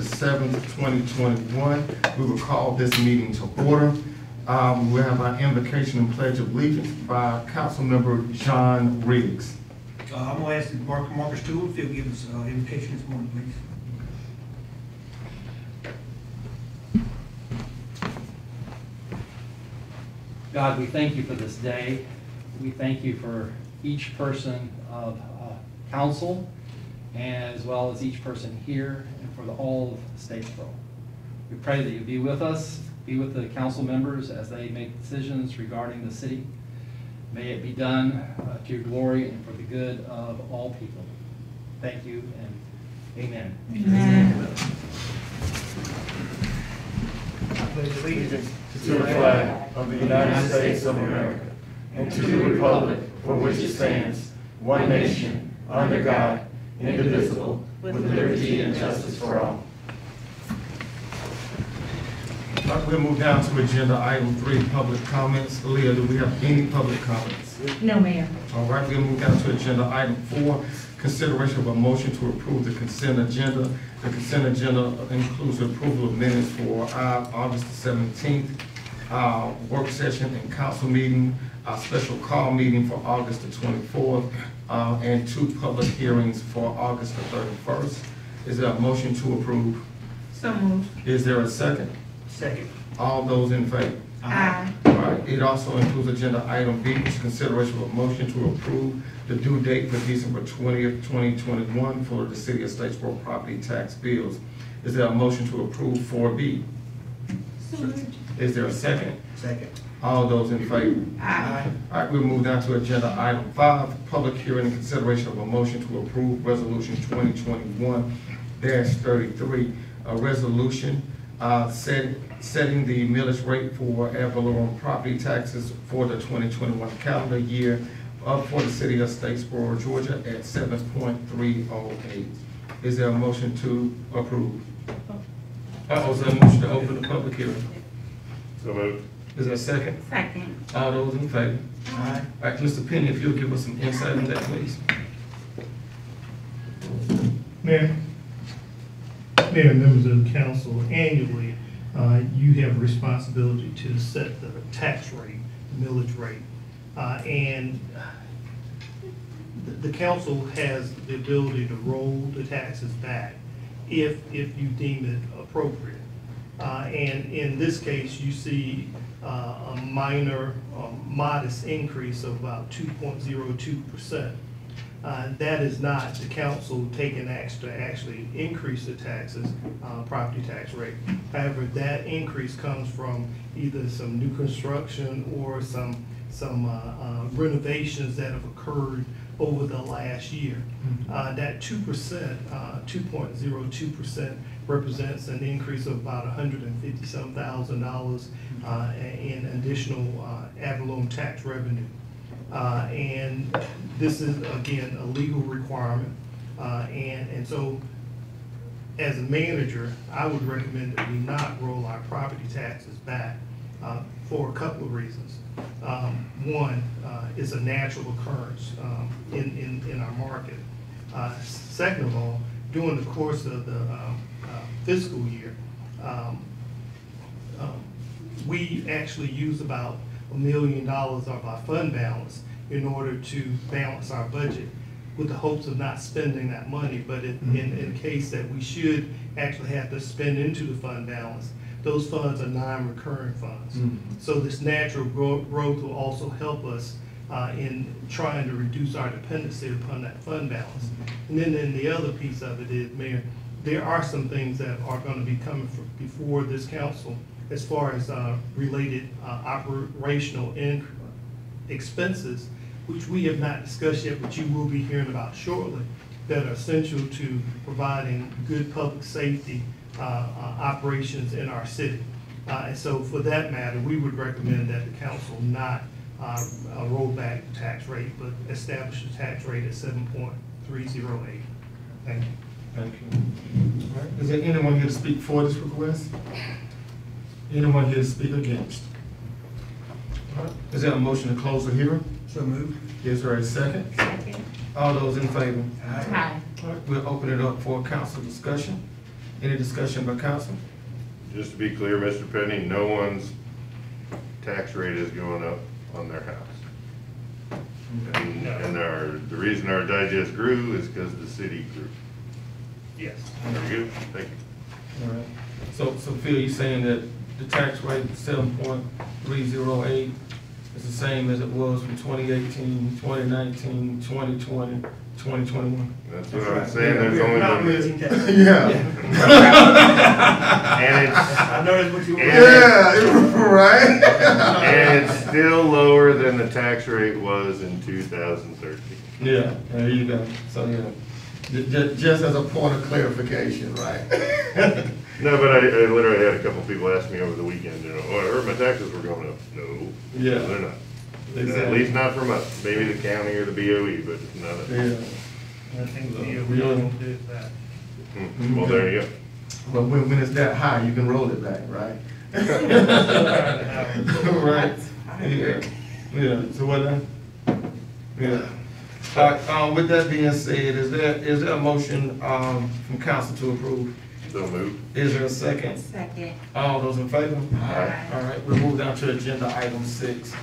7th, 2021. We will call this meeting to order. We have our invocation and pledge of allegiance by Council Member John Riggs. I'm going to ask Marcus Toole if he'll give us invocation this morning, please. God, we thank you for this day. We thank you for each person of council, as well as each person here, and for all of Statesboro. We pray that you be with us, be with the council members as they make decisions regarding the city. May it be done to your glory and for the good of all people. Thank you and amen. Amen. I pledge allegiance to the flag of the United States of America and to the republic for which it stands, one nation, under God, indivisible, with liberty and justice for all. We'll move down to agenda item 3, public comments. Leah, do we have any public comments? No, Mayor. All right, we'll move down to agenda item 4, consideration of a motion to approve the consent agenda. The consent agenda includes approval of minutes for August 17th, work session and council meeting, special call meeting for August the 24th, and 2 public hearings for August the 31st. Is there a motion to approve? So moved. Is there a second? Second. All those in favor? Aye. All right, it also includes agenda item B, which is consideration of a motion to approve the due date for December 20th, 2021 for the City of Statesboro property tax bills. Is there a motion to approve 4B? So moved. Is there a second? Second. All those in favor? Aye. All right, we'll move down to agenda item 5, public hearing and consideration of a motion to approve resolution 2021-33, a resolution setting the millage rate for ad valorem property taxes for the 2021 calendar year for the City of Statesboro, Georgia at 7.308. Is there a motion to approve? Is there a motion to open the public hearing? So moved. Is there a second? Second. All those in favor? Aye. All right, Mr. Penny, if you'll give us some insight on that, please. Mayor, members of the council, annually, you have a responsibility to set the tax rate, the millage rate. And the council has the ability to roll the taxes back if you deem it appropriate. And in this case, you see a minor, modest increase of about 2.02%. That is not the council taking action to actually increase the taxes, property tax rate. However, that increase comes from either some new construction or some renovations that have occurred over the last year. That 2%, 2.02% represents an increase of about $150,000 in additional ad valorem tax revenue. And this is, again, a legal requirement. And so, as a manager, I would recommend that we not roll our property taxes back for a couple of reasons. One, it's a natural occurrence in our market. Second of all, during the course of the fiscal year, we actually use about $1 million of our fund balance in order to balance our budget, with the hopes of not spending that money. But in case that we should actually have to spend into the fund balance, those funds are non-recurring funds. So this natural growth will also help us in trying to reduce our dependency upon that fund balance. And then the other piece of it is, Mayor, there are some things that are going to be coming before this council as far as related operational expenses, which we have not discussed yet, but you will be hearing about shortly, that are essential to providing good public safety operations in our city. And so for that matter, we would recommend that the council not roll back the tax rate, but establish the tax rate at 7.308. Thank you. Thank you. All right. Is there anyone here to speak for this request? Anyone here to speak against? All right. Is there a motion to close the hearing? So moved. Is there a second? Second. All those in favor? Aye. All right, we'll open it up for council discussion. Any discussion by council? Just to be clear, Mr. Penny, no one's tax rate is going up on their house. And the reason our digest grew is because the city grew. Yes. Very good, thank you. All right. So Phil, you saying that the tax rate 7.308 is the same as it was from 2018, 2019, 2020, 2021? That's what I'm saying, there's We're not only. raising taxes. Yeah. And it's, I know that's what you were. Yeah, right? and it's still lower than the tax rate was in 2013. Yeah, there you go. So, yeah, just as a point of clarification, right? No, but I literally had a couple people ask me over the weekend, you know, oh, I heard my taxes were going up. No, Yeah. they're not. Exactly. At least not from us, maybe the county or the BOE, but not us. Yeah. I think we don't do that. Well, there you go. But when it's that high, you can roll it back, right? Right? Yeah. Yeah, so what then? Yeah. With that being said, is there a motion, from council to approve? So move. Is there a second? Second. All those in favor? Aye. All right, we'll move down to agenda item 6.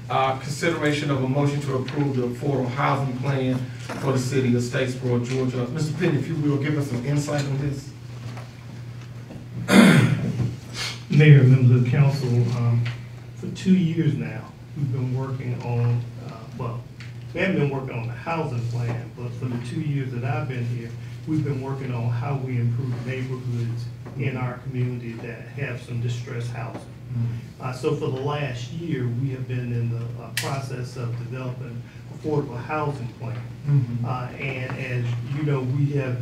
Consideration of a motion to approve the affordable housing plan for the city of Statesboro, Georgia. Mr. Penny, if you will, give us some insight on this. Mayor, members of the council, for 2 years now, we've been working on, we haven't been working on the housing plan, but for the 2 years that I've been here, we've been working on how we improve neighborhoods in our community that have some distressed housing. So for the last year, we have been in the process of developing affordable housing plan. And as you know, we have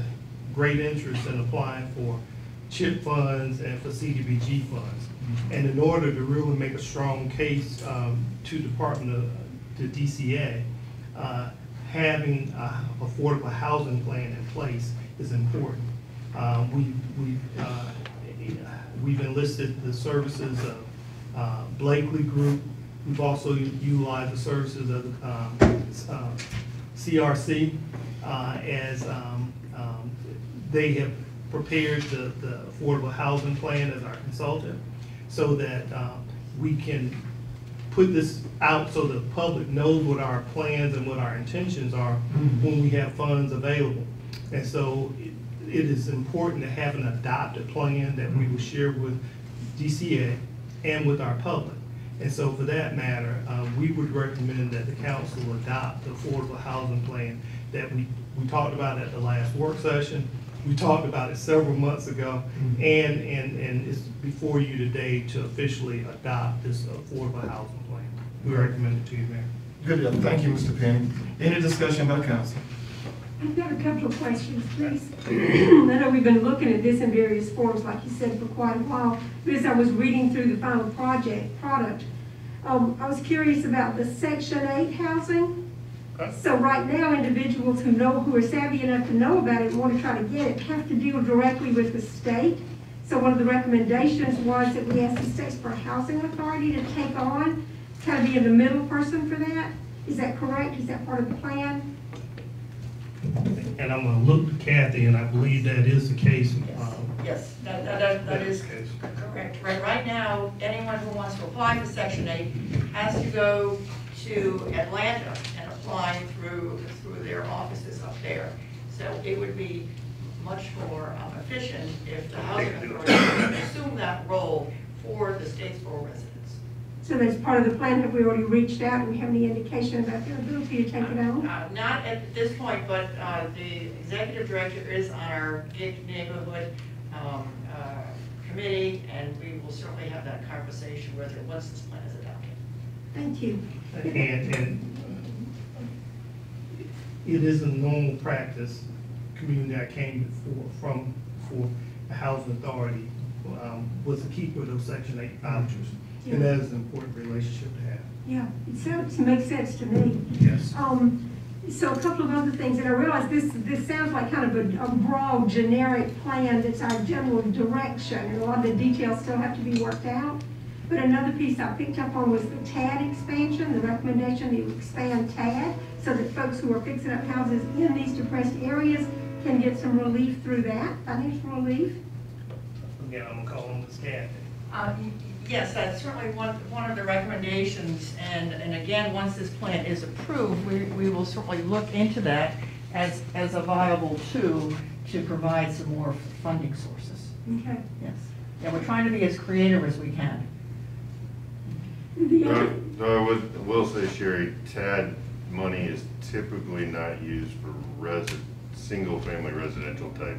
great interest in applying for CHIP funds and for CDBG funds. And in order to really make a strong case to DCA, having an affordable housing plan in place is important. We've enlisted the services of Blakely Group. We've also utilized the services of CRC as they have prepared the affordable housing plan as our consultant, so that we can put this out so the public knows what our plans and what our intentions are when we have funds available. And so it is important to have an adopted plan that we will share with DCA and with our public. And so for that matter, we would recommend that the council adopt the affordable housing plan that we talked about at the last work session. We talked about it several months ago, and it's before you today to officially adopt this affordable housing plan. We recommend it to you, Mayor. Good deal. Thank you, Mr. Penny. Any discussion by council? I've got a couple of questions, please. I know we've been looking at this in various forms, like you said, for quite a while. But as I was reading through the final product, I was curious about the Section 8 housing. So right now, individuals who are savvy enough to know about it and want to try to get it have to deal directly with the state. So one of the recommendations was that we ask the Statesboro Housing Authority to take on, kind of be the middle person for that. Is that correct? Is that part of the plan? And I'm going to look to Kathy, and I believe that is the case. Yes, that is correct. Right now, anyone who wants to apply for Section 8 has to go to Atlanta and apply through their offices up there. So it would be much more efficient if the housing authority would assume that role for the Statesboro residents. So that's part of the plan. Have we already reached out? Do we have any indication about their ability to take it on? Not at this point, but the executive director is on our neighborhood committee, and we will certainly have that conversation once this plan is adopted. Thank you. And it is a normal practice, community I came from for the housing authority was to keep with those Section 8 vouchers. Yeah. And that is an important relationship to have. Yeah, it makes sense to me. Yes. So a couple of other things, and I realize this sounds like kind of a broad, generic plan that's our general direction, and a lot of the details still have to be worked out. But another piece I picked up on was the TAD expansion, the recommendation that you expand TAD, so that folks who are fixing up houses in these depressed areas can get some relief through that, financial relief. again, I'm gonna call on Ms. Kathy. Yes, that's certainly one of the recommendations, and again, once this plan is approved, we will certainly look into that as a viable tool to provide some more funding sources. Okay. Yes. Yeah, we're trying to be as creative as we can. Though I will say, Sherry, TAD money is typically not used for single-family residential type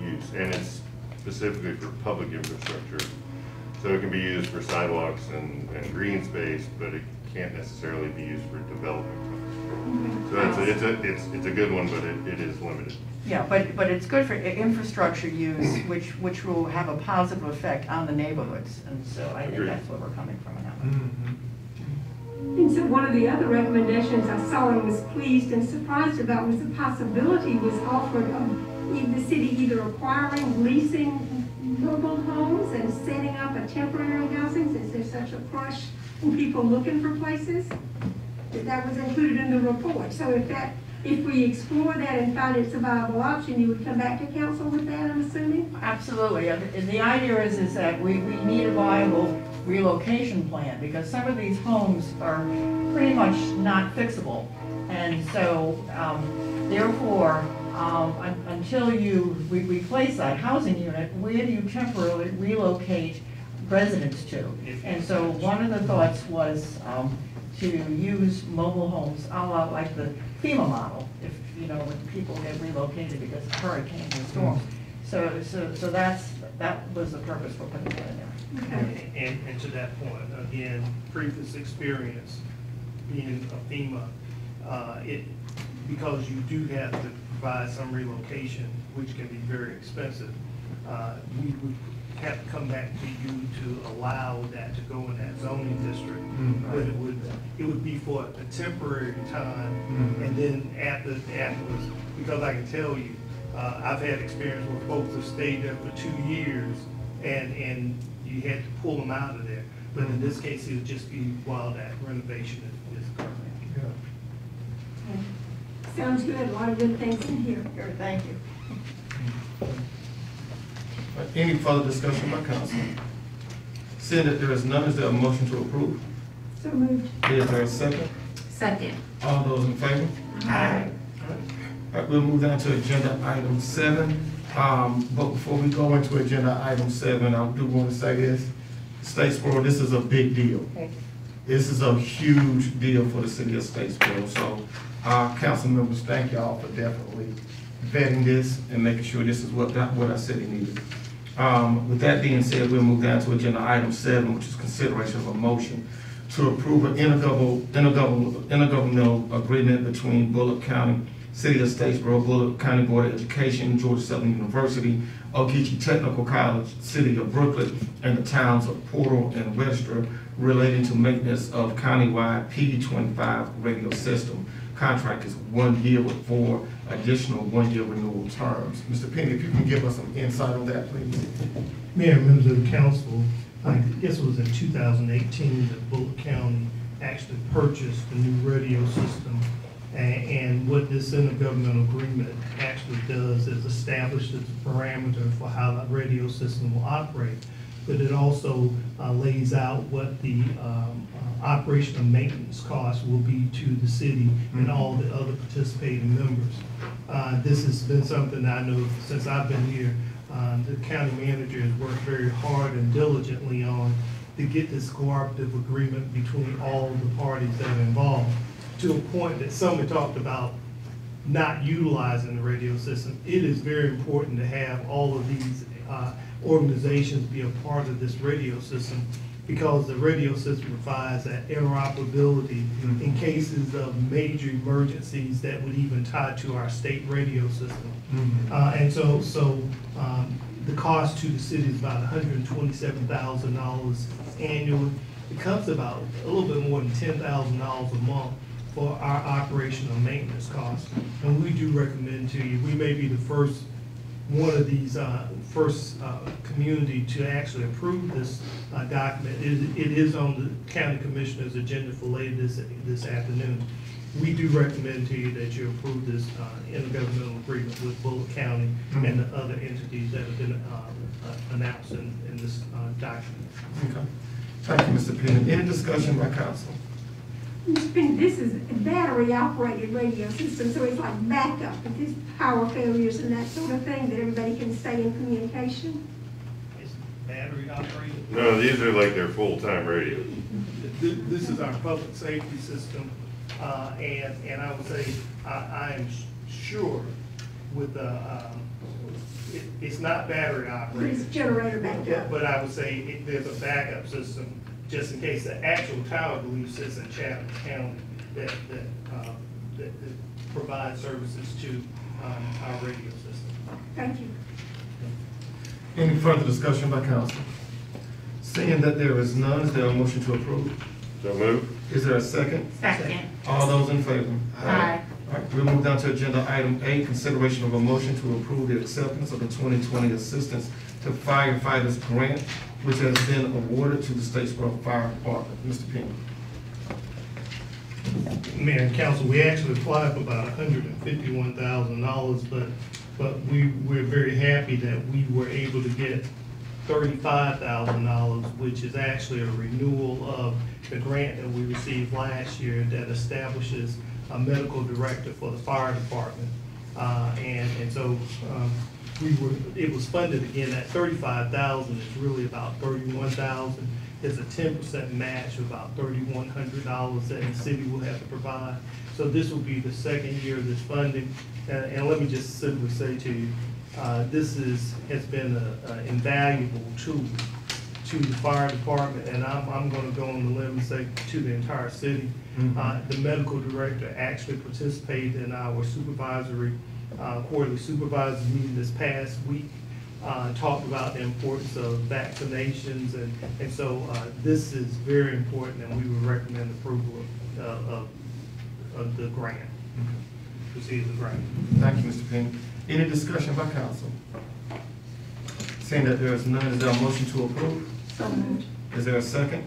use, and it's specifically for public infrastructure. So it can be used for sidewalks and green space, but it can't necessarily be used for development. So it's a good one, but it is limited. Yeah, but it's good for infrastructure use, which will have a positive effect on the neighborhoods, and so I think Agreed. that's where we're coming from on that one. And so one of the other recommendations I saw and was pleased and surprised about was the possibility was offered of the city either acquiring, leasing mobile homes and setting up a temporary housing, since there's such a crush in people looking for places. That was included in the report. So if we explore that and find it's a viable option, you would come back to council with that, I'm assuming? Absolutely, and the idea is that we need a viable relocation plan, because some of these homes are pretty much not fixable. And so, therefore, until you replace that housing unit, where do you temporarily relocate residents to? And so one of the thoughts was to use mobile homes, a la like the FEMA model, if, you know, when people get relocated because of hurricanes and storms. So that was the purpose for putting that in there. Okay. And to that point, again, previous experience being a FEMA, because you do have to provide some relocation, which can be very expensive, we would have to come back to you to allow that to go in that zoning district. But it would be for a temporary time, and then afterwards, because I can tell you, I've had experience where folks have stayed there for 2 years, and you had to pull them out of there. But in this case, it would just be while that renovation is occurring. Sounds good, a lot of good things in here. Good, thank you. Any further discussion by council? Seeing that there is none, is there a motion to approve? So moved. Is there a second? Second. All those in favor? Aye. All right, we'll move down to agenda item 7. But before we go into agenda item 7, I do want to say this. Statesboro, this is a big deal. This is a huge deal for the city of Statesboro. So, council members, thank y'all for definitely vetting this and making sure this is what our city needed. With that being said, we'll move down to agenda item 7, which is consideration of a motion to approve an intergovernmental agreement between Bullock County, City of Statesboro, Bullock County Board of Education, Georgia Southern University, Ogeechee Technical College, City of Brooklyn, and the towns of Portal and Webster relating to maintenance of countywide PD25 radio system. Contract is 1 year with 4 additional 1-year renewal terms. Mr. Penny, if you can give us some insight on that, please. Mayor and members of the council, I guess it was in 2018 that Bullock County actually purchased the new radio system. And what this intergovernmental agreement actually does is establish the parameter for how that radio system will operate. But it also lays out what the operation and maintenance costs will be to the city and all the other participating members. This has been something I know since I've been here. The county manager has worked very hard and diligently on to get this cooperative agreement between all the parties that are involved, to a point that someone talked about not utilizing the radio system. It is very important to have all of these organizations be a part of this radio system, because the radio system provides that interoperability in cases of major emergencies that would even tie to our state radio system. And so the cost to the city is about $127,000 annually. It comes about a little bit more than $10,000 a month for our operational maintenance costs. And we do recommend to you, we may be the first one of these community to actually approve this document. It is on the county commissioner's agenda for later this afternoon. we do recommend to you that you approve this intergovernmental agreement with Bullock County and the other entities that have been announced in this document. Okay. Thank you, Mr. Penny. Any discussion by council? Mr. Penny, this is a battery-operated radio system, so it's like backup if there's power failures and that sort of thing, that everybody can stay in communication. It's battery operated. No, these are like their full-time radios. This is our public safety system, and I would say, I am sure with it's not battery operated. It's generator backup. But I would say there's a backup system, just in case the actual tower, I believe, sits in Chatham County that provides services to our radio system. Thank you. Any further discussion by council? Seeing that there is none, is there a motion to approve? So move. Is there a second? Second. All those in favor? Aye. All right, we'll move down to agenda item A, consideration of a motion to approve the acceptance of the 2020 Assistance to Firefighters Grant, which has been awarded to the Statesboro Fire Department. Mr. Penny. Mayor and council, we actually applied for about $151,000, but we're very happy that we were able to get $35,000, which is actually a renewal of the grant that we received last year that establishes a medical director for the fire department. And so it was funded again at $35,000. It's really about $31,000. It's a 10% match of about $3,100 that the city will have to provide. So this will be the second year of this funding. And let me just simply say to you, this has been an invaluable tool to the fire department, and I'm going to go on the limb and say to the entire city. The medical director actually participated in our quarterly supervisors meeting this past week, talked about the importance of vaccinations, and so this is very important, and we would recommend approval of the grant, receive the grant. Thank you, Mr. Penny. Any discussion by council? Seeing that there is none, is there a motion to approve? So moved. Is there a second?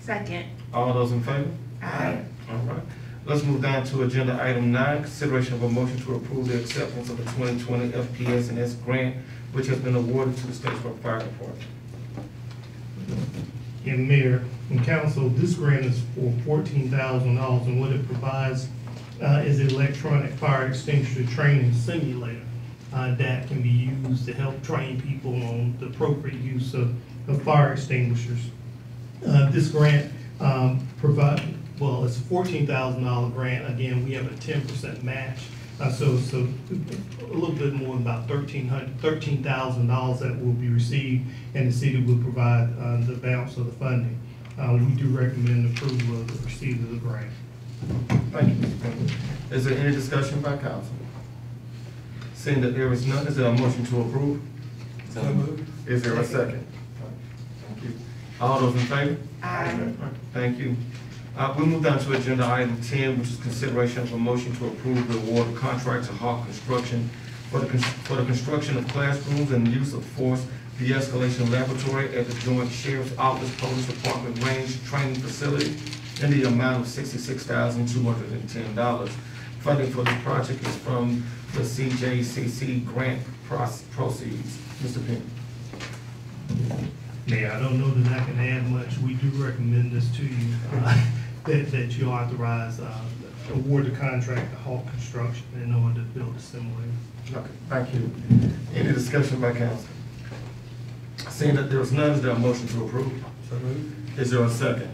Second. All those in favor? Aye. All right. Let's move down to agenda item 9, consideration of a motion to approve the acceptance of the 2020 FPS&S grant, which has been awarded to the Statesboro Fire Department. And Mayor and council, this grant is for $14,000, and what it provides is an electronic fire extinguisher training simulator that can be used to help train people on the appropriate use of fire extinguishers. This grant well, it's a $14,000 grant. Again, we have a 10% match. So a little bit more than about $13,000 that will be received, and the city will provide the balance of the funding. We do recommend approval of the receipt of the grant. Thank you, Mr. Penny. Is there any discussion by council? Seeing that there is none, is there a motion to approve? So moved. Is there a second? Thank you. All those in favor? Aye. Thank you. We'll move down to agenda item 10, which is consideration of a motion to approve the award of contract to Harper Construction for the construction of classrooms and use of force de-escalation laboratory at the Joint Sheriff's Office Police Department Range Training Facility in the amount of $66,210. Funding for this project is from the CJCC grant proceeds. Mr. Penny. Mayor, I don't know that I can add much. We do recommend this to you, that you authorize, award the contract to Hawk Construction in order to build a simulator. Okay, thank you. Any discussion by council? Seeing that there is none, is there a motion to approve? So moved. Is there a second?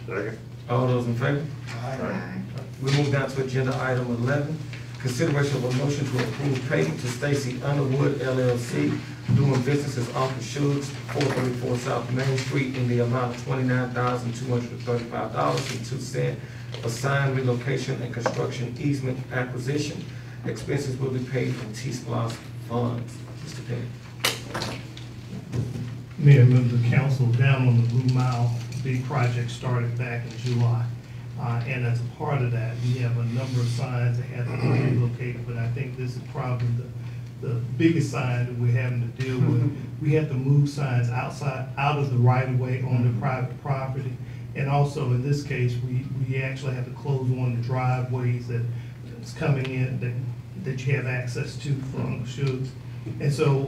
Second. All those in favor? Aye. We move down to agenda item 11, consideration of a motion to approve payment to Stacy Underwood LLC, doing business as Uncle Sugar's, 434 South Main Street, in the amount of $29,235.02 for sign relocation and construction easement acquisition. Expenses will be paid from T-SPLOST funds. Mr. Penny. Mayor, members of council, down on the Blue Mile, big project started back in July. And as a part of that, we have a number of signs that have to be relocated, but I think this is probably the biggest sign that we're having to deal with. We have to move signs out of the right of way on the private property, And also in this case, we actually have to close one of the driveways that's coming in that you have access to from Shug's. And so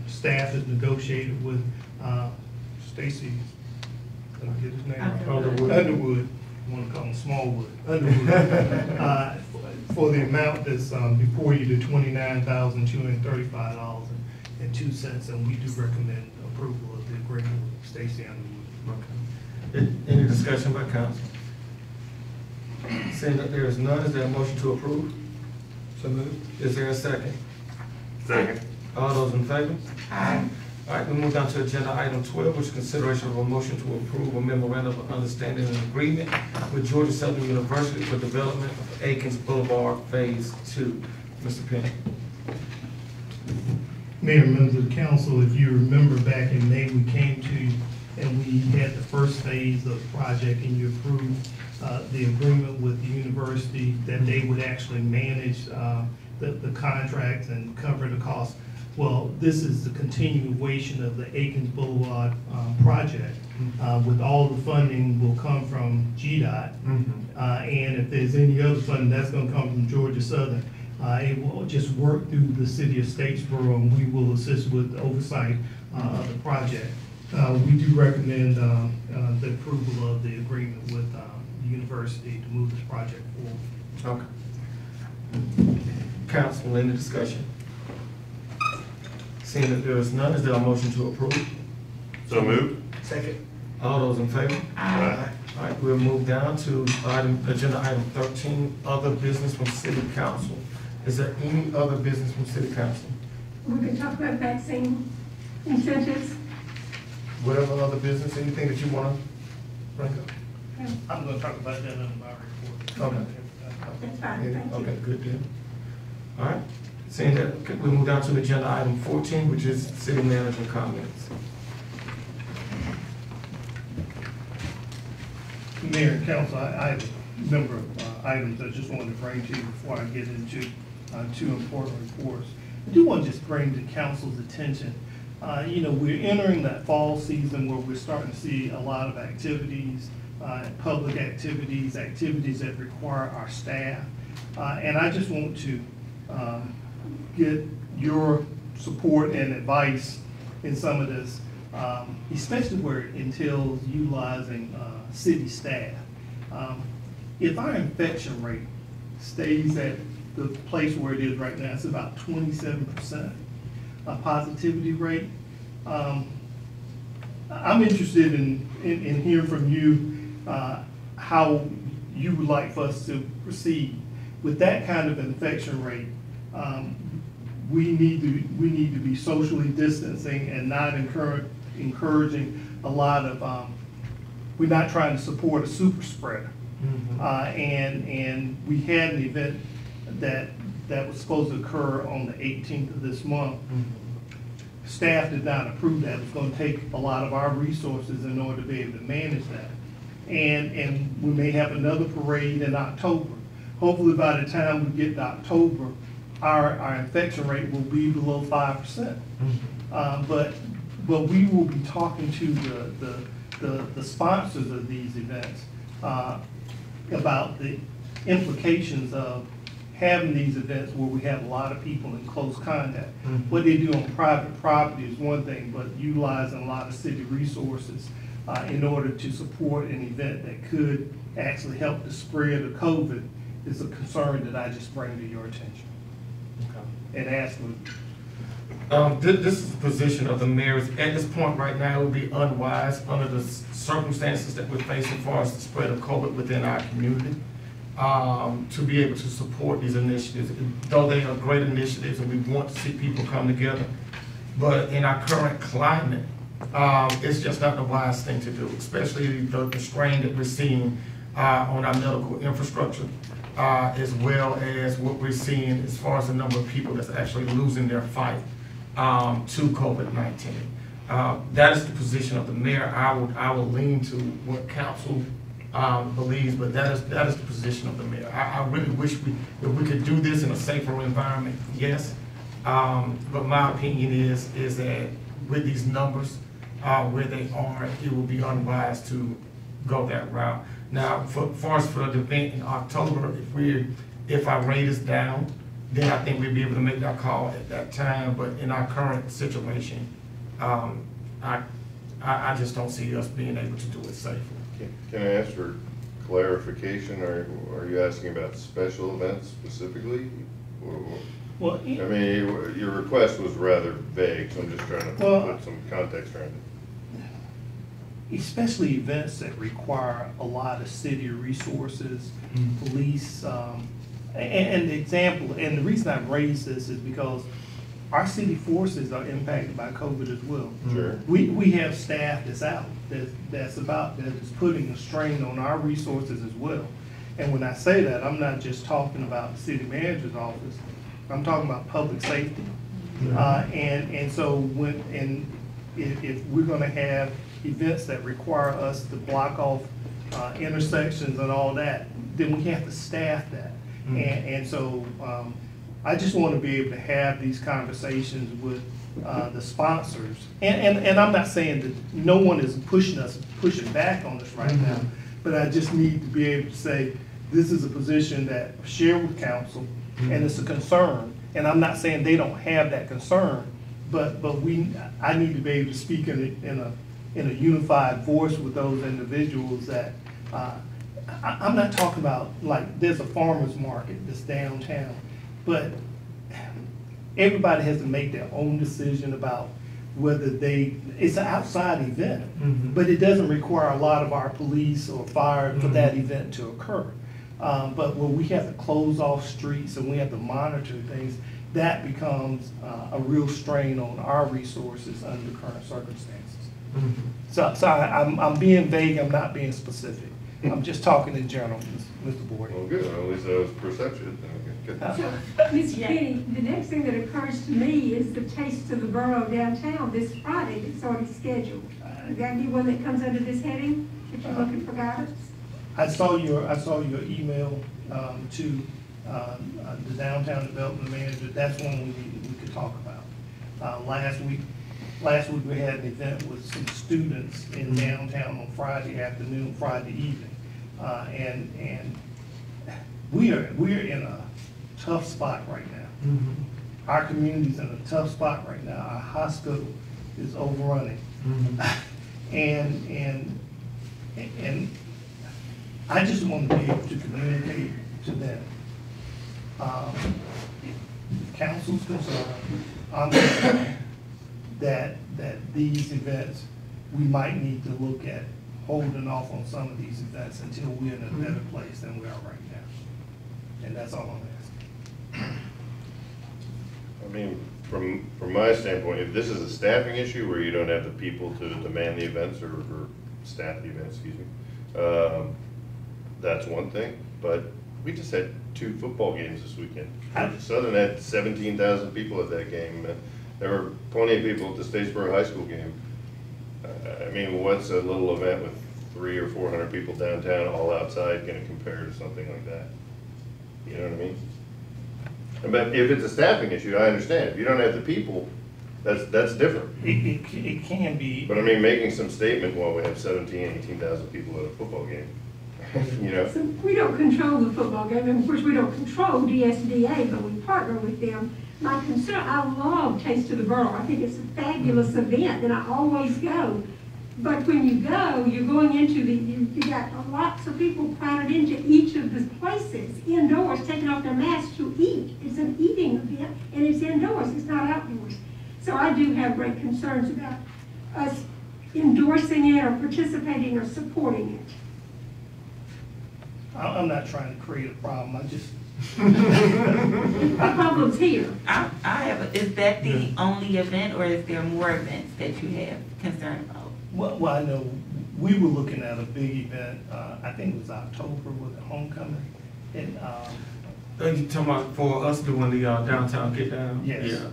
staff has negotiated with Stacy, let me get his name. Underwood. I want to call him Smallwood. Underwood. For the amount that's before you, the $29,235.02, and we do recommend approval of the agreement with Stacy Underwood. Okay. Any discussion by council? Seeing that there is none, is there a motion to approve? So moved. Is there a second? Second. All those in favor? Aye. All right, we move down to agenda item 12, which is consideration of a motion to approve a memorandum of understanding and agreement with Georgia Southern University for development of Aikens Boulevard Phase 2. Mr. Penny. Mayor and members of the council, if you remember back in May, we came to you and we had the first phase of the project, and you approved the agreement with the university that they would actually manage the contracts and cover the costs. Well, this is the continuation of the Aikens Boulevard project. With all the funding will come from GDOT. And if there's any other funding, that's gonna come from Georgia Southern. It will just work through the city of Statesboro, and we will assist with the oversight of the project. We do recommend the approval of the agreement with the university to move this project forward. Okay. Council, any discussion? Seeing that there is none, is there a motion to approve? So moved. Second. All those in favor? Aye. All right, we'll move down to agenda item 13, other business from city council. Is there any other business from city council? We can talk about vaccine incentives. Whatever other business, anything that you want to bring up? I'm gonna talk about that in my report. Okay. That's fine, thank you. Okay, good deal. All right, seeing that, okay, we move down to agenda item 14, which is city manager comments. Mayor and council, I have a number of items I just wanted to bring to you before I get into two important reports. I do want to just bring to council's attention, we're entering that fall season where we're starting to see a lot of activities, public activities that require our staff. And I just want to get your support and advice in some of this, especially where it entails utilizing city staff. If our infection rate stays at the place where it is right now, it's about 27% positivity rate. I'm interested in hearing from you how you would like for us to proceed. With that kind of infection rate, we need to be socially distancing and not encouraging a lot of, we're not trying to support a super spreader. And we had an event that was supposed to occur on the 18th of this month. Staff did not approve that. It was going to take a lot of our resources in order to be able to manage that. And we may have another parade in October. Hopefully by the time we get to October, our infection rate will be below 5%. But we will be talking to the sponsors of these events about the implications of having these events where we have a lot of people in close contact. What they do on private property is one thing, but utilizing a lot of city resources in order to support an event that could actually help the spread of COVID is a concern that I just bring to your attention. And ask them. This is the position of the mayor. At this point right now, it would be unwise under the circumstances that we're facing as far as the spread of COVID within our community to be able to support these initiatives, though they are great initiatives and we want to see people come together. But in our current climate, it's just not the wise thing to do, especially the strain that we're seeing on our medical infrastructure, as well as what we're seeing as far as the number of people that's actually losing their fight to COVID-19. That is the position of the mayor. I will lean to what council believes, but that is the position of the mayor. I really wish if we could do this in a safer environment, yes. But my opinion is that with these numbers where they are, it will be unwise to go that route. Now, for far as for the event in October, if our rate is down, then I think we'd be able to make that call at that time, but in our current situation, I just don't see us being able to do it safely. Can I ask for clarification? Are you asking about special events specifically? Well, I mean, your request was rather vague, so I'm just trying to put some context around it. especially events that require a lot of city resources, police, and the example, and the reason I've raised this is because our city forces are impacted by COVID as well. Sure. We have staff that's out, that is putting a strain on our resources as well. And when I say that, I'm not just talking about the city manager's office, I'm talking about public safety. And so if we're gonna have events that require us to block off intersections and all that, then we have to staff that. And so I just want to be able to have these conversations with the sponsors. And I'm not saying that no one is pushing back on us right now, but I just need to be able to say, this is a position that I share with council, and it's a concern. And I'm not saying they don't have that concern, but I need to be able to speak in a unified voice with those individuals that, I'm not talking about, like, there's a farmer's market that's downtown, but everybody has to make their own decision about whether it's an outside event, but it doesn't require a lot of our police or fire for that event to occur. But when we have to close off streets and we have to monitor things, that becomes a real strain on our resources under current circumstances. So I'm being vague, I'm not being specific. I'm just talking in general, Mr. Board. Well, good, at least that was perception. Okay, good. Ms. Kenny, the next thing that occurs to me is the Taste of the Borough downtown this Friday that's already scheduled. Would that be one that comes under this heading, if you're looking for guidance? I saw your email to the downtown development manager. That's one we could talk about. Last week we had an event with some students in downtown on Friday afternoon, Friday evening, and we're in a tough spot right now. Our community's in a tough spot right now. Our hospital is overrunning, and I just want to be able to communicate to them. Council's concerned, I'm concerned that these events, we might need to look at holding off on some of these events until we're in a better place than we are right now. And that's all I'm asking. I mean, from my standpoint, if this is a staffing issue where you don't have the people to man the events or staff the events, excuse me, that's one thing. But we just had 2 football games this weekend. Southern had 17,000 people at that game. There were plenty of people at the Statesboro High School game. I mean, what's a little event with 300 or 400 people downtown all outside going to compare to something like that? You know what I mean? But if it's a staffing issue, I understand. If you don't have the people, that's different. It can be. But I mean, making some statement while we have 17,000, 18,000 people at a football game, you know? So we don't control the football game, and of course we don't control DSDA, but we partner with them. My concern, I love Taste of the Borough. I think it's a fabulous event, and I always go. But when you go, you're going into you got lots of people crowded into each of the places, indoors, taking off their masks to eat. It's an eating event, and it's indoors, it's not outdoors. So I do have great concerns about us endorsing it or participating or supporting it. I'm not trying to create a problem, I just. The problem's here. Is that the only event, or is there more events that you have concern about? Well, I know we were looking at a big event, I think it was October with the homecoming. And, You talking about for us doing the downtown get down? Yes. Yeah,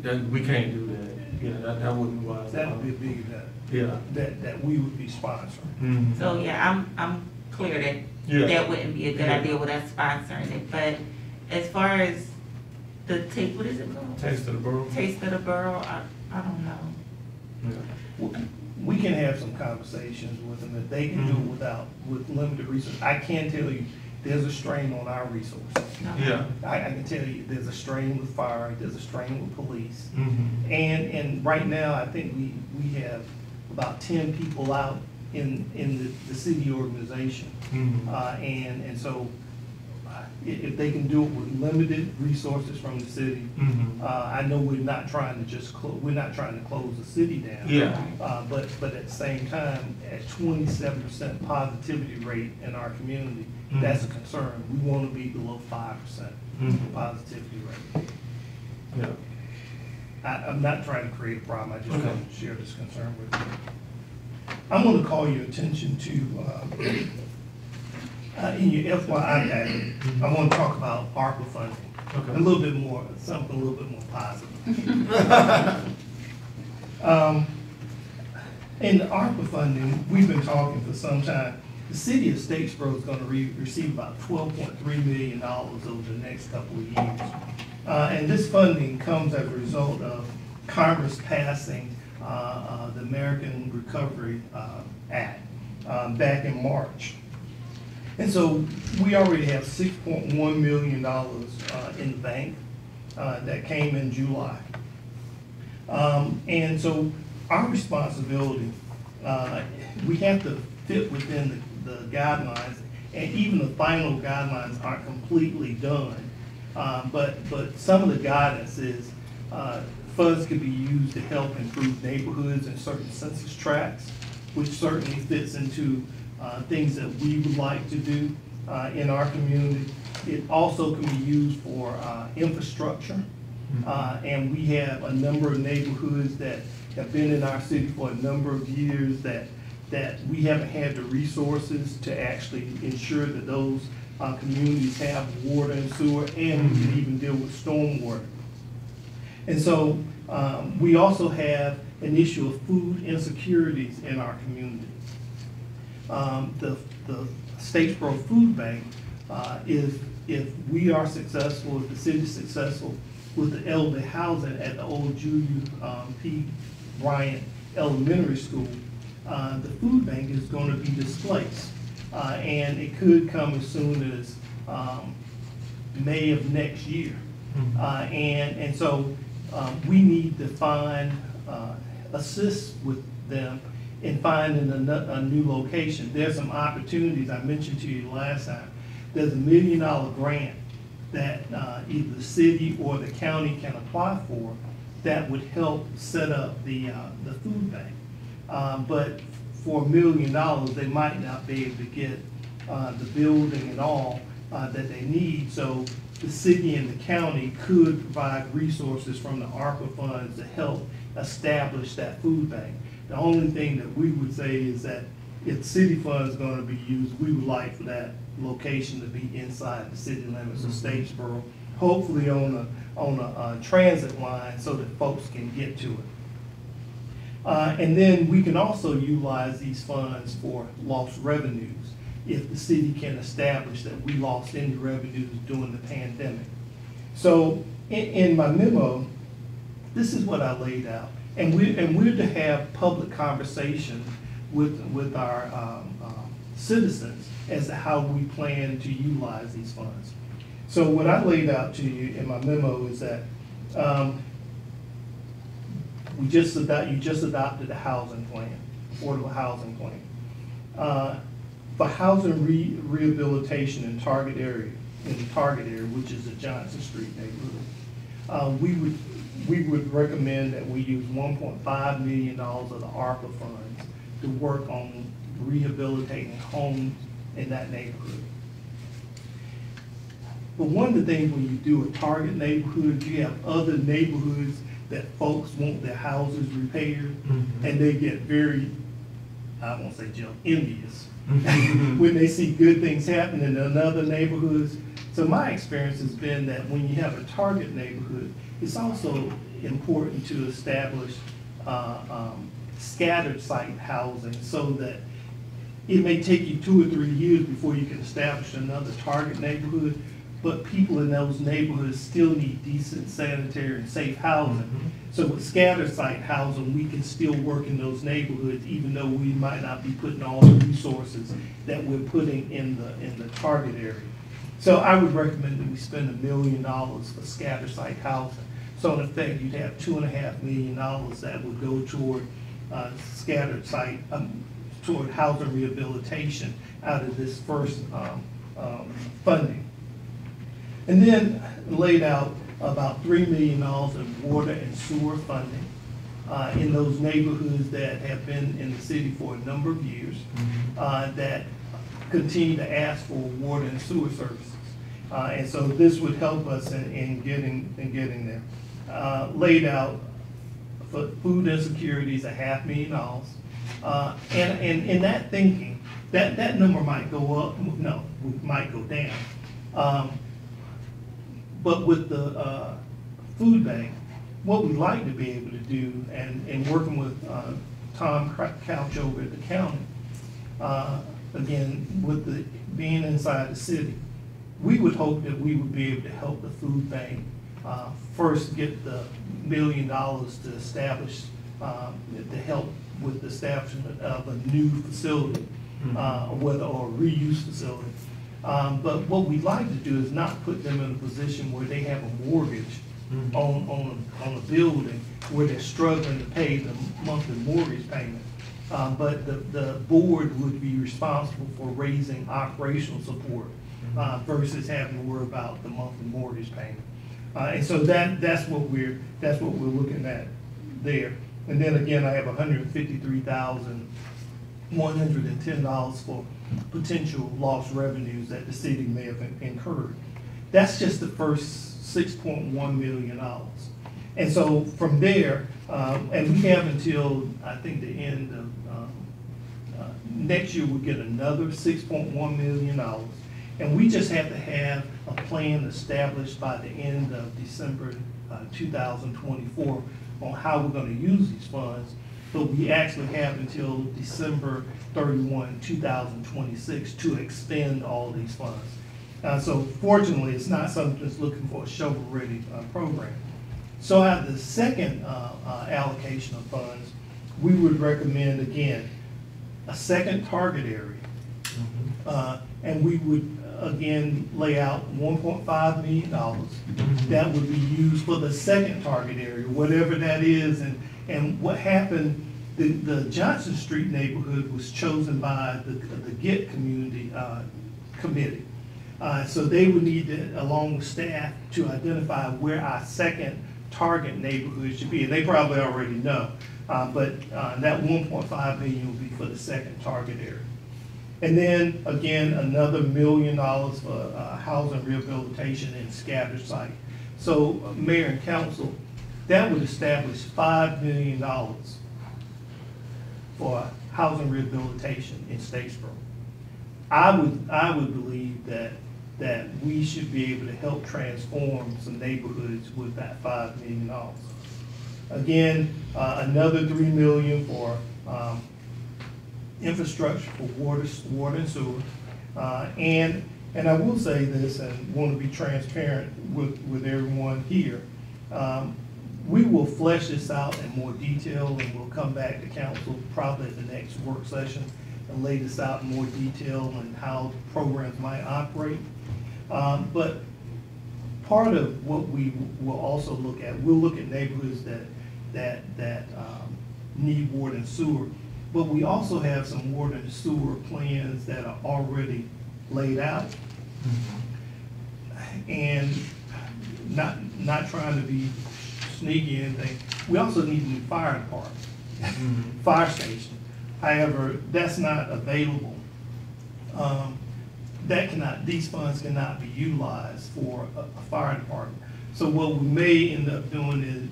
that we can't do that. Yeah, that wouldn't be wise. that would be a big event. Yeah. That we would be sponsoring. So, yeah, I'm clear that that wouldn't be a good idea with us sponsoring it. But as far as the what is it called? Taste of the Borough. Taste of the Borough, I don't know. Yeah. we can have some conversations with them if they can do it with limited resources. I can tell you, there's a strain on our resources. Yeah. I can tell you, there's a strain with fire, there's a strain with police. Mm-hmm. And right now, I think we have about 10 people out in the city organization. Mm-hmm. And so if they can do it with limited resources from the city, Mm-hmm. I know we're not trying to just we're not trying to close the city down. Yeah. But at the same time, at 27% positivity rate in our community, Mhm. that's a concern. We want to be below 5% Mhm. positivity rate. Yeah. I'm not trying to create a problem, I just Okay. want to share this concern with you. I'm going to call your attention to, in your FYI packet, I want to talk about Harper Funding. Okay. A little bit more, something a little bit more positive. In the ARPA funding, we've been talking for some time. The city of Statesboro is going to receive about $12.3 million over the next couple of years. And this funding comes as a result of Congress passing the American Recovery Act back in March. And so we already have $6.1 million in the bank that came in July. And so our responsibility, we have to fit within the guidelines, and even the final guidelines aren't completely done. But some of the guidance is funds could be used to help improve neighborhoods in certain census tracts, which certainly fits into things that we would like to do in our community. It also can be used for infrastructure. And we have a number of neighborhoods that have been in our city for a number of years that we haven't had the resources to actually ensure that those communities have water and sewer, and we can even deal with stormwater. And so we also have an issue of food insecurities in our community. The Statesboro Food Bank is, if we are successful, if the city is successful with the elderly housing at the old Julia P. Bryant Elementary School, the food bank is going to be displaced. And it could come as soon as May of next year. And so we need to find, assist with them in finding a new location. There's some opportunities I mentioned to you last time. There's $1 million grant that either the city or the county can apply for that would help set up the food bank. But for $1 million, they might not be able to get the building and all that they need. So the city and the county could provide resources from the ARPA funds to help establish that food bank. The only thing that we would say is that if city funds are going to be used, we would like for that location to be inside the city limits of Statesboro, hopefully on a transit line so that folks can get to it. And then we can also utilize these funds for lost revenues if the city can establish that we lost any revenues during the pandemic. So in my memo, this is what I laid out. And we're to have public conversation with our citizens as to how we plan to utilize these funds. So what I laid out to you in my memo is that you just adopted a housing plan, affordable housing plan. For housing rehabilitation in the target area, which is the Johnson Street neighborhood, we would recommend that we use $1.5 million of the ARPA funds to work on rehabilitating homes in that neighborhood. But one of the things when you do a target neighborhood, you have other neighborhoods that folks want their houses repaired, and they get very, I won't say envious when they see good things happen in another neighborhoods. So my experience has been that when you have a target neighborhood, it's also important to establish scattered site housing so that it may take you 2 or 3 years before you can establish another target neighborhood. but people in those neighborhoods still need decent, sanitary, and safe housing. So with scattered site housing, we can still work in those neighborhoods, even though we might not be putting all the resources that we're putting in the target area. So I would recommend that we spend $1 million for scattered site housing. So in effect, you'd have $2.5 million that would go toward scattered site, toward housing rehabilitation out of this first funding. And then laid out about $3 million in water and sewer funding in those neighborhoods that have been in the city for a number of years that continue to ask for water and sewer services. And so this would help us in getting there. Laid out for food insecurities, $500,000. And in that thinking, that number might go up, no, might go down. But with the food bank, what we'd like to be able to do, and working with Tom Couch over at the county, again, with being inside the city, we would hope that we would be able to help the food bank first get the $1 million to establish, to help with the establishment of a new facility, or a reuse facility. But what we'd like to do is not put them in a position where they have a mortgage on a building where they're struggling to pay the monthly mortgage payment. But the board would be responsible for raising operational support versus having to worry about the monthly mortgage payment. And so that's what we're looking at there. And then again, I have $153,110 for potential lost revenues that the city may have incurred. That's just the first $6.1 million. And so from there, and we have until I think the end of next year, we'll get another $6.1 million. And we just have to have a plan established by the end of December 2024 on how we're going to use these funds. But we actually have until December 31, 2026 to expend all these funds. So fortunately, it's not something that's looking for a shovel-ready program. So out of the second allocation of funds, we would recommend, again, a second target area. And we would, again, lay out $1.5 million that would be used for the second target area, whatever that is. And what happened, the Johnson Street neighborhood was chosen by the GET community committee. So they would need to, along with staff, to identify where our second target neighborhood should be. And they probably already know, but that $1.5 million will be for the second target area. And then, again, another $1 million for housing rehabilitation and scattered site. So, Mayor and Council, that would establish $5 million for housing rehabilitation in Statesboro. I would believe that we should be able to help transform some neighborhoods with that $5 million. Again, another $3 million for infrastructure for water and sewer. And I will say this, and want to be transparent with everyone here. We will flesh this out in more detail, and we'll come back to council probably at the next work session and lay this out in more detail and how programs might operate. But part of what we will also look at, we'll look at neighborhoods that need water and sewer. But we also have some water and sewer plans that are already laid out. And not trying to be sneaky or anything, we also need a new fire department, fire station. However, that's not available. These funds cannot be utilized for a fire department. So what we may end up doing is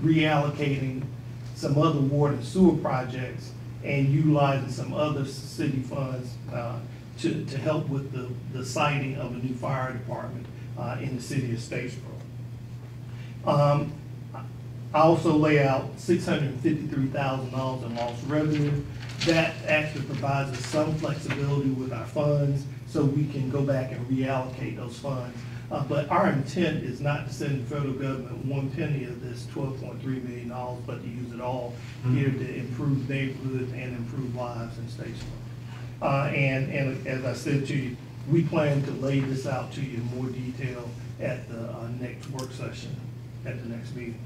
reallocating some other water and sewer projects and utilizing some other city funds to help with the siting of a new fire department in the city of Statesboro. I also lay out $653,000 in lost revenue. That actually provides us some flexibility with our funds so we can go back and reallocate those funds. But our intent is not to send the federal government one penny of this $12.3 million, but to use it all here to improve neighborhoods and improve lives in Statesboro. And as I said to you, we plan to lay this out to you in more detail at the next work session, at the next meeting.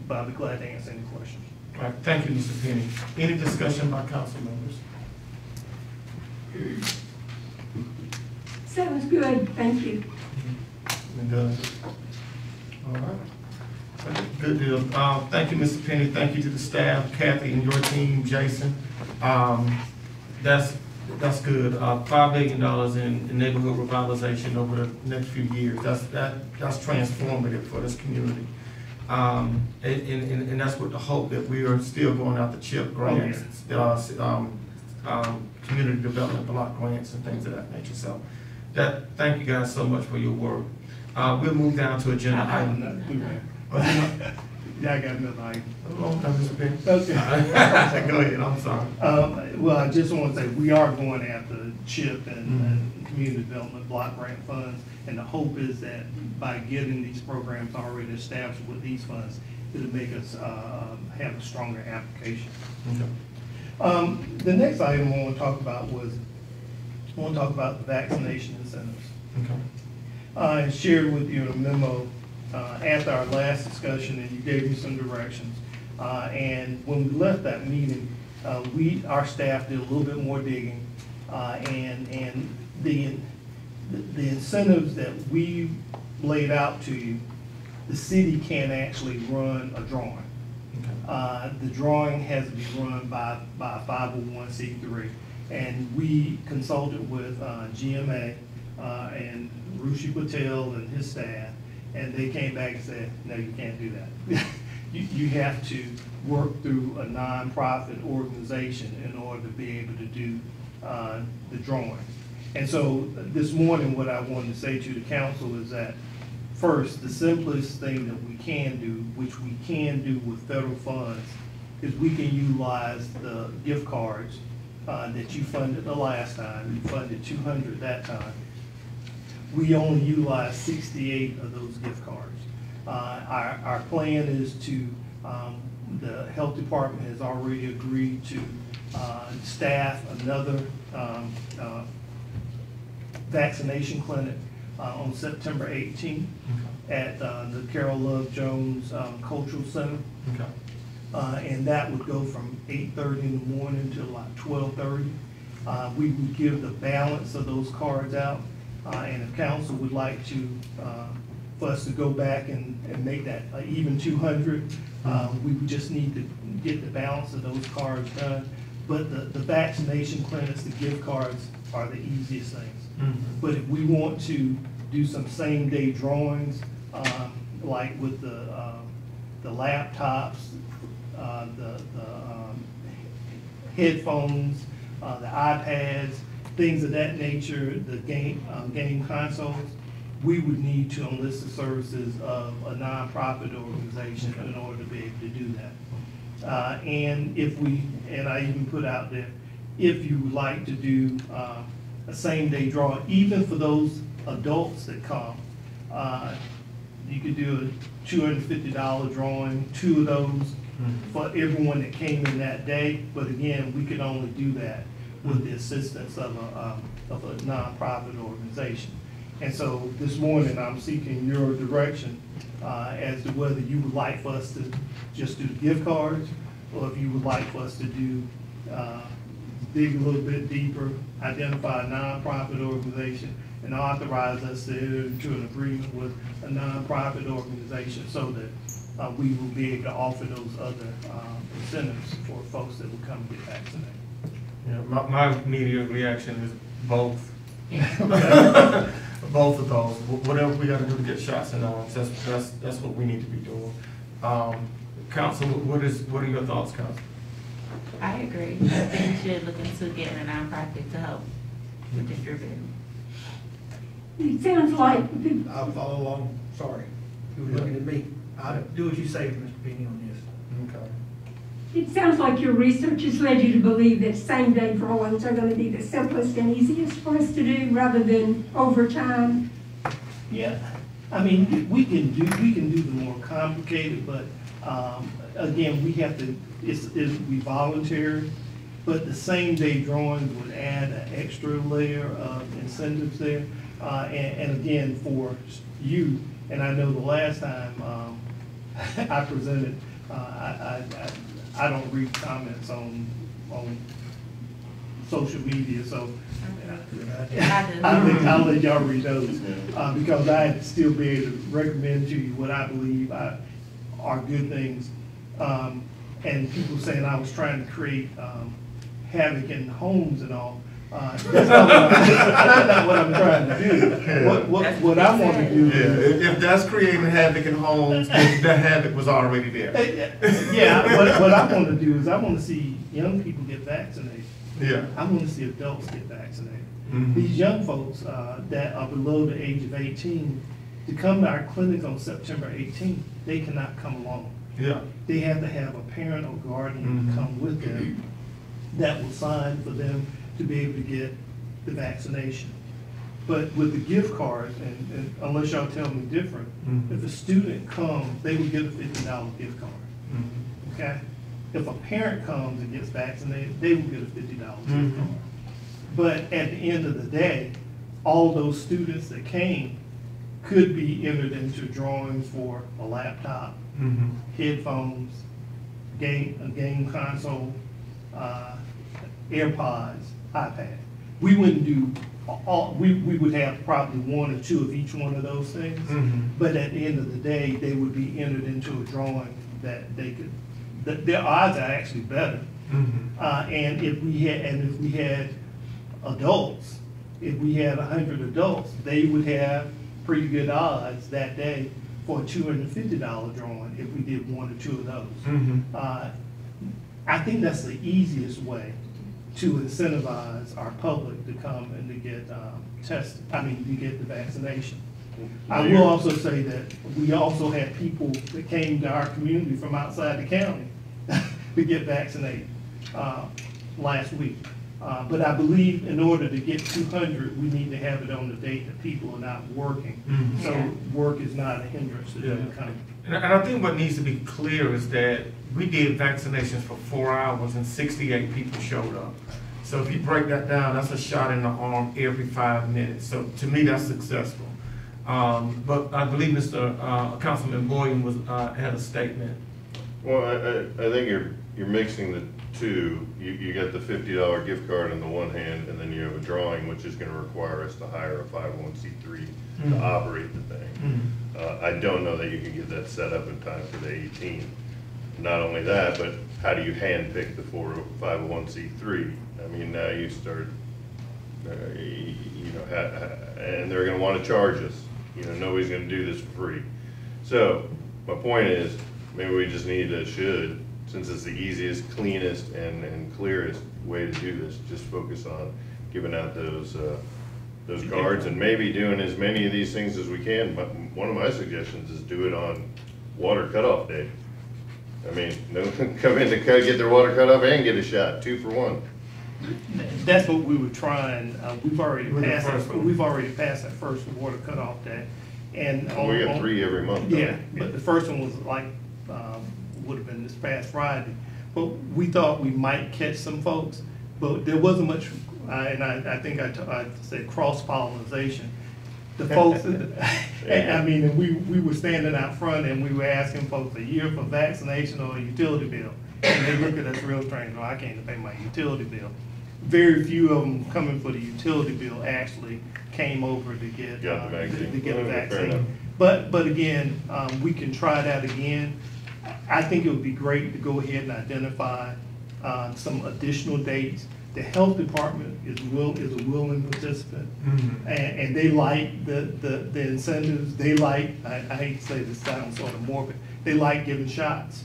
But I'll be glad to answer any questions. All right, thank you, Mr. Penny. Any discussion by council members? Sounds good, thank you. Been done. All right. Good deal. Thank you, Mr. Penny. Thank you to the staff, Kathy and your team, Jason. That's good. $5 billion in neighborhood revitalization over the next few years. That's transformative for this community. And that's with the hope that we are still going out the CHIP grants, community development block grants and things of that nature. So thank you guys so much for your work. We'll move down to agenda item. Yeah, I got another item. Mr. Penny. Okay. Go ahead, I'm sorry. Well, I just want to say, we are going after CHIP and community development block grant funds, and the hope is that by getting these programs already established with these funds, it'll make us have a stronger application. Okay. The next item I want to talk about the vaccination incentives. Okay. I shared with you a memo after our last discussion, and you gave me some directions. And when we left that meeting, our staff did a little bit more digging, and the incentives that we laid out to you, the city can actually run a drawing. Okay. The drawing has to be run by a 501c3, and we consulted with GMA and Rushi Patel and his staff, and they came back and said, no, you can't do that. You have to work through a nonprofit organization in order to be able to do the drawing. And so this morning, what I wanted to say to the council is that, first, the simplest thing that we can do, which we can do with federal funds, is we can utilize the gift cards that you funded the last time. You funded 200 that time. We only utilize 68 of those gift cards. Our plan is to, the health department has already agreed to staff another vaccination clinic on September 18th at the Carol Love Jones Cultural Center. Okay. And that would go from 8:30 in the morning till like 12:30. We would give the balance of those cards out. And if council would like to, for us to go back and make that even 200, we would just need to get the balance of those cards done. But the vaccination clinics, the gift cards are the easiest things. But if we want to do some same-day drawings, like with the laptops, the headphones, the iPads, things of that nature, the game consoles, we would need to enlist the services of a nonprofit organization in order to be able to do that. And I even put out there, if you would like to do a same-day draw, even for those adults that come, you could do a $250 drawing, 2 of those for everyone that came in that day. But again, we could only do that with the assistance of a nonprofit organization. And so this morning, I'm seeking your direction as to whether you would like for us to just do the gift cards, or if you would like for us to do dig a little bit deeper, identify a nonprofit organization, and authorize us to enter into an agreement with a nonprofit organization so that we will be able to offer those other incentives for folks that will come and get vaccinated. Yeah, my immediate reaction is both. Both of those. Whatever we gotta do to get shots in arms, that's what we need to be doing. Council, what are your thoughts, Council? I agree. I think we should look into getting a nonprofit to help with distributing. It sounds like, I'll follow along, sorry. You were looking at me. I'll do what you say, Mr. Penny, on this. Okay. it sounds like your research has led you to believe that same-day drawings are gonna be the simplest and easiest for us to do rather than over time. Yeah, I mean, we can do the more complicated, but, again, we have to, we voluntary, but the same day drawings would add an extra layer of incentives there. And again, for you, and I know the last time, I presented, I don't read comments on social media, so I'll let y'all read those, because I'd still be able to recommend to you what I believe are good things. And people saying I was trying to create havoc in homes and all. That's not what I'm trying to do. What I want to do is... If that's creating havoc in homes, then the havoc was already there. Yeah, what I want to do is I want to see young people get vaccinated. Yeah. I want to see adults get vaccinated. Mhm. These young folks that are below the age of 18, to come to our clinic on September 18th, they cannot come alone. Yeah. They have to have a parent or guardian Mhm. come with them that will sign for them to be able to get the vaccination. But with the gift cards, and unless y'all tell me different, Mhm. if a student comes, they will get a $50 gift card, Mhm. okay? If a parent comes and gets vaccinated, they will get a $50 gift Mhm. card. But at the end of the day, all those students that came could be entered into drawings for a laptop, Mhm. headphones, a game console, AirPods, iPad. We wouldn't do all, we would have probably one or two of each one of those things. Mhm. But at the end of the day, they would be entered into a drawing that they could, their odds are actually better. Mhm. And if we had adults, if we had 100 adults, they would have pretty good odds that day for a $250 drawing if we did one or two of those. Mhm. I think that's the easiest way to incentivize our public to come and to get tested, to get the vaccination. I will also say that we also had people that came to our community from outside the county to get vaccinated last week. But I believe in order to get 200, we need to have it on the date that people are not working. Mhm. So work is not a hindrance to them Yeah. coming. And I think what needs to be clear is that we did vaccinations for 4 hours and 68 people showed up. So if you break that down, that's a shot in the arm every 5 minutes. So to me, that's successful. But I believe Mr. Councilman Boyd had a statement. Well, I think you're mixing the two. You got the $50 gift card in the one hand, and then you have a drawing, which is gonna require us to hire a 501c3 to Mhm. operate the thing. Mhm. I don't know that you can get that set up in time for the 18. Not only that, but how do you handpick the 501c3? I mean, now you start, and they're gonna wanna charge us. Nobody's gonna do this for free. So, my point is, maybe we just need since it's the easiest, cleanest, and clearest way to do this, just focus on giving out those cards and maybe doing as many of these things as we can. But one of my suggestions is do it on water cutoff day. I mean, no one come in to get their water cut off and get a shot, 2 for 1. That's what we were trying, we've already With the passed, first one. that first water cutoff day. And We got 3 every month. don't we? Yeah, but the first one was like, would have been this past Friday. But we thought we might catch some folks, but there wasn't much, and I think I said cross-pollination. The folks, and we were standing out front and we were asking folks a year for vaccination or a utility bill. And they look at us real strange, I can't pay my utility bill. Very few of them coming for the utility bill actually came over to get Got the vaccine. to get a Fair enough. vaccine. But again, we can try that again. I think it would be great to go ahead and identify some additional dates. The health department is a willing participant, Mhm. and they like the incentives. They like, I hate to say this, sounds sort of morbid, they like giving shots.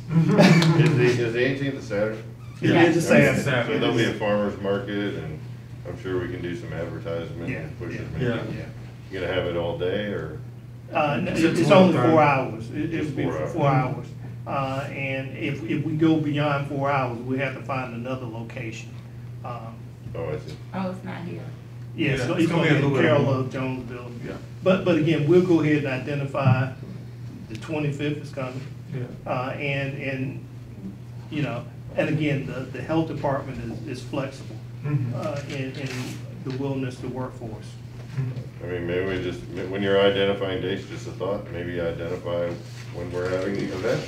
Is the 18th a Saturday? It Yeah. is a Saturday. Saturday. So there'll be a farmer's market, and I'm sure we can do some advertisement Yeah, and push yeah, it. Yeah. You gonna have it all day, or? No, it's only 4 hours. It Just would be 4 for hours. 4 hours. And if we go beyond 4 hours, we have to find another location. Oh, I see. Oh, it's not here. Yeah, Yeah, it's gonna be a in little bit Carroll more. of Jonesville. Yeah. But again, we'll go ahead and identify, the 25th is coming. Yeah. And, you know, and again, the health department is flexible, in the willingness to work for us. I mean, maybe we just, when you're identifying dates, just a thought, maybe identify when we're having the event.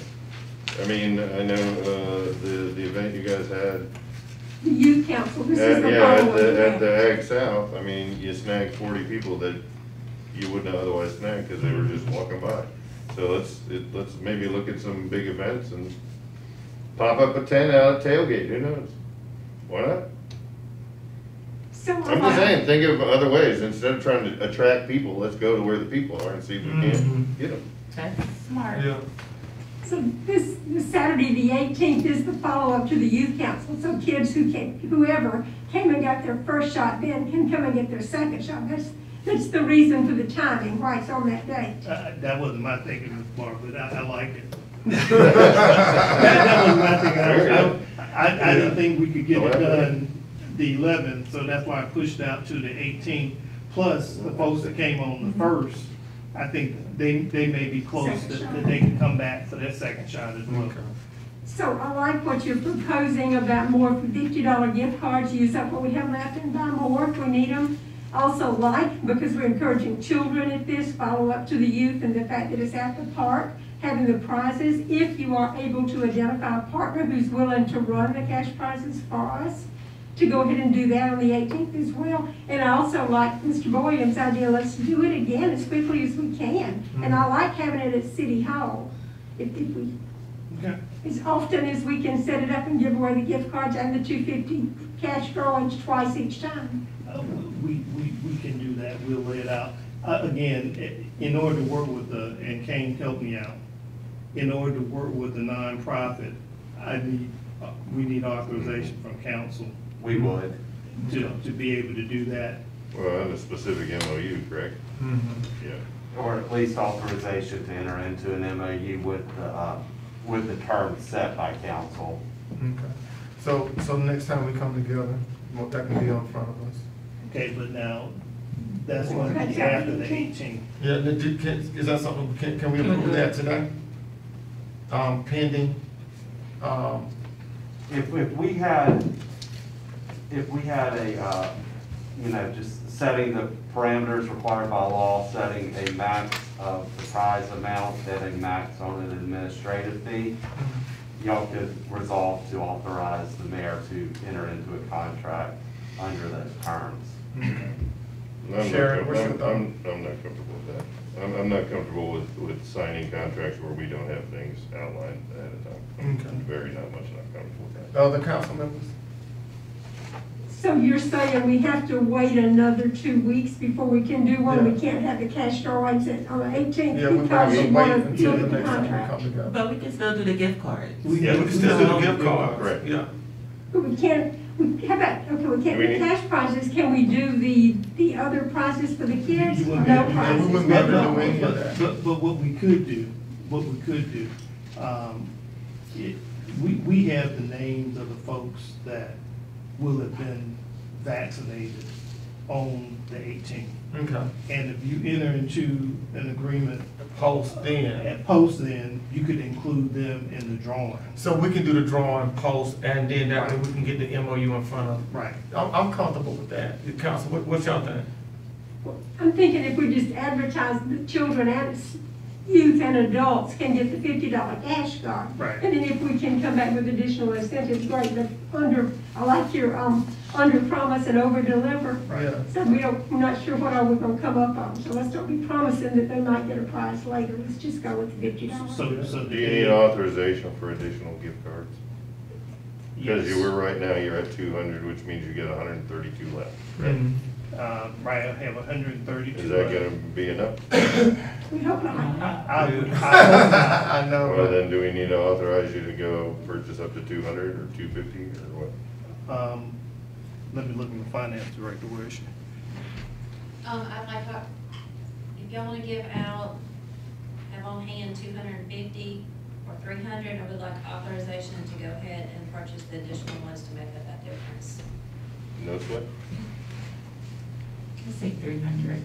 I mean, I know, the event you guys had, The youth council, this is the yeah, follow-up. at the Ag South, I mean, you snagged 40 people that you wouldn't have otherwise snagged because they were just walking by. So let's maybe look at some big events and pop up a tent out at tailgate, who knows? Why not? So I'm just saying, think of other ways, instead of trying to attract people, let's go to where the people are and see if we can get them. That's smart. Yeah. So this Saturday, the 18th, is the follow-up to the youth council. So kids whoever came and got their first shot then can come and get their second shot. That's the reason for the timing, why it's on that day. That wasn't my thinking, Ms. Barber, but I like it. That wasn't my thinking. I didn't think we could get it done the 11th, so that's why I pushed out to the 18th. Plus, the folks that came on the 1st, I think they may be close, that they can come back for their second shot as well. So I like what you're proposing about more $50 gift cards, use up what we have left and buy more if we need them. Also like, because we're encouraging children at this, follow up to the youth and the fact that it's at the park, having the prizes. If you are able to identify a partner who's willing to run the cash prizes for us, to go ahead and do that on the 18th as well. And I also like Mr. Boyum's idea, let's do it again as quickly as we can. And I like having it at City Hall, if we, as often as we can set it up and give away the gift cards and the $250 cash drawings twice each time. We can do that, we'll lay it out. Again, in order to work with and Kane helped me out, in order to work with the nonprofit, we need authorization from council. We would. To be able to do that. Well, and a specific MOU, correct? Yeah. Or at least authorization to enter into an MOU with the terms set by council. Okay. So next time we come together, that can be on front of us. Okay, but now, that's going to be after the 18th. Yeah, is that something, can we approve that today? Pending, If we had a, just setting the parameters required by law, setting a max of the prize amount, and a max on an administrative fee, y'all could resolve to authorize the mayor to enter into a contract under those terms. Sharon, what's your thought? I'm not comfortable with that. I'm not comfortable with signing contracts where we don't have things outlined ahead of time. Okay. I'm very not comfortable with that. Other council members? So you're saying we have to wait another 2 weeks before we can do one? Yeah. We can't have the cash drawings on the 18th Yeah, we because probably you wait want to until look the at the next time we contract? come together. But we can still do the gift cards. Yeah, we can still do the gift card. Correct. Yeah. But we can't, how about, okay, we can't We do need- cash prizes, can we do the other prizes for the kids? You No wouldn't be able to- prizes? we wouldn't be able to do any of that. But what we could do, we have the names of the folks that will have been vaccinated on the 18th. Okay. And if you enter into an agreement Post then. at post, then you could include them in the drawing. So we can do the drawing post and then that way we can get the MOU in front of. Right. I'm comfortable with that. The council, what's y'all think? I'm thinking if we just advertise the children and youth and adults can get the $50 cash card. Right. And then if we can come back with additional incentives, great, but I like your, under promise and over deliver. Yeah. So we're not sure what we're gonna come up on, so let's don't be promising that they might get a prize later, let's just go with the $50. So Do you need authorization for additional gift cards? Because Yes. right now, you're at 200, which means you get 132 left. Mhm. Right, I have 132. Is that gonna be enough? We hope not. I hope not. I know. Well, then do we need to authorize you to go purchase up to 200 or 250 or what? Let me look at the finance director, where is she? I'd like, if y'all wanna give out, have on hand 250 or 300, I would like authorization to go ahead and purchase the additional ones to make up that difference. No sweat? Let's say 300.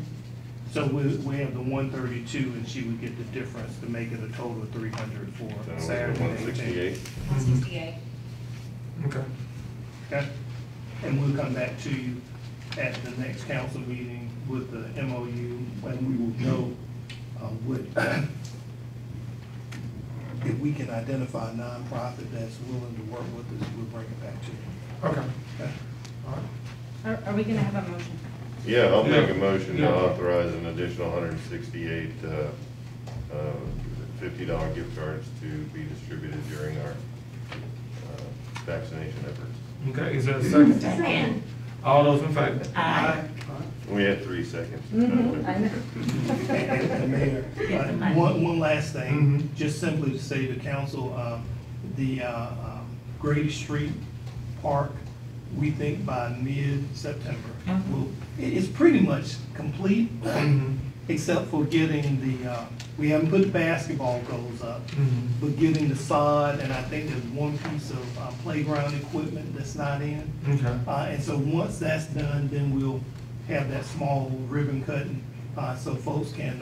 So we have the 132, and she would get the difference to make it a total of 300 for Saturday. the 18th. 168. 168. Okay. Okay? And we'll come back to you at the next council meeting with the MOU, and we will know what, if we can identify a nonprofit that's willing to work with us, we'll bring it back to you. Okay. Okay? All right. Are we gonna have a motion? Yeah, I'll make a motion Yeah. to authorize an additional 168 $50 gift cards to be distributed during our vaccination efforts. Okay, is there a second? Second. All those in favor? Aye. We had 3 seconds. I know. And Mayor, Get the money. one last thing, Mhm. just simply to say to council, the Grady Street Park, we think by mid-September, it's pretty much complete, Mhm. except for getting we haven't put the basketball goals up, Mhm. but getting the sod, and I think there's one piece of playground equipment that's not in. Okay. And so once that's done, then we'll have that small ribbon cutting, so folks can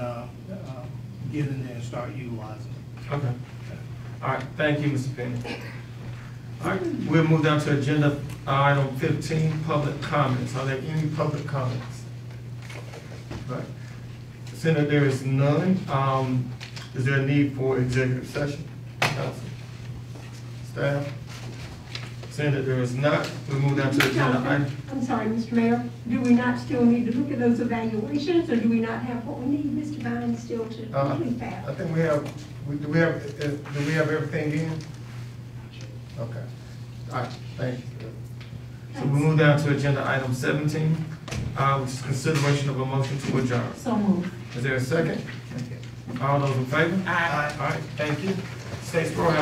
get in there and start utilizing it. Okay. All right, thank you, Mr. Penny. All right, we'll move down to agenda item 15, public comments. Are there any public comments? Right. Seeing there is none, is there a need for executive session? Council? Staff? Seeing that there is not, we move down to agenda item. I'm sorry, Mr. Mayor, do we not still need to look at those evaluations, or do we not have what we need, Mr. Vines, still to complete that? I think we have, do we have everything in? Okay. All right, thank you. So we move down to agenda item 17, which is consideration of a motion to adjourn. So moved. Is there a second? All those in favor? Aye. All right, thank you. Statesboro has